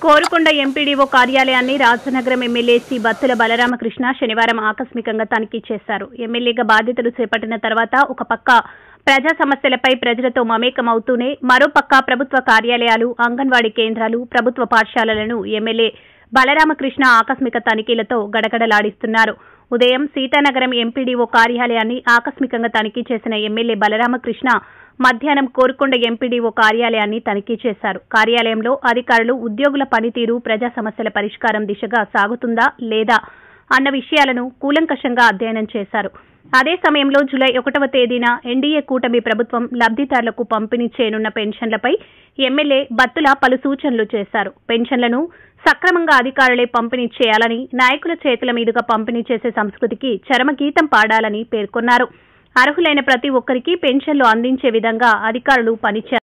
Korukonda MPDO కార్యాలయాన్ని Rajanagaram MLA C Battula Balaramakrishna శనివారం ఆకస్మికంగా తనిఖీ చేశారు. ఎమ్మెల్యేగా బాధ్యతలు చేపట్టిన తర్వాత ఒక పక్క ప్రజా సమస్యలపై ప్రజలతో మమేకమవుతూనే మరోపక్క ప్రభుత్వ కార్యాలయాలు, అంగన్వాడీ కేంద్రాలు, ప్రభుత్వ పాఠశాలలను ఎమ్మెల్యే బలరామకృష్ణ ఆకస్మిక తనిఖీలతో గడగడలాడిస్తున్నారు. ఉదయం సీతానగరం ఎంపీడీఓ కార్యాలయాన్ని ఆకస్మికంగా తనిఖీ చేసిన ఎమ్మెల్యే బలరామకృష్ణ మధ్యాహ్నం కోరుకొండ ఎంపీడీఓ కార్యాలయాన్ని తనిఖీ చేశారు. కార్యాలయంలో అధికారులు ఉద్యోగుల పనితీరు, ప్రజా సమస్యల పరిష్కారం దిశగా సాగుతుందా లేదా అన్న విషయాలను కూలంకషంగా అధ్యయనం చేశారు. అదే సమయంలో జూలై 1వ తేదీన ఎన్డీఏ కూటమి ప్రభుత్వం లబ్దిదారులకు పంపిణీ చేయనున్న పెన్షన్లపై ఎమ్మెల్యే బత్తుల పలు సూచనలు చేశారు. పెన్షన్లను సక్రమంగా అధికారులే పంపిణీ చేయాలని, నాయకుల చేతుల మీదుగా పంపిణీ చేసే సంస్కృతికి చరమగీతం పాడాలని పేర్కొన్నారు. అర్హులైన ప్రతి ఒక్కరికి పెన్షన్లు అందించే విధంగా అధికారులు పనిచేయాలి.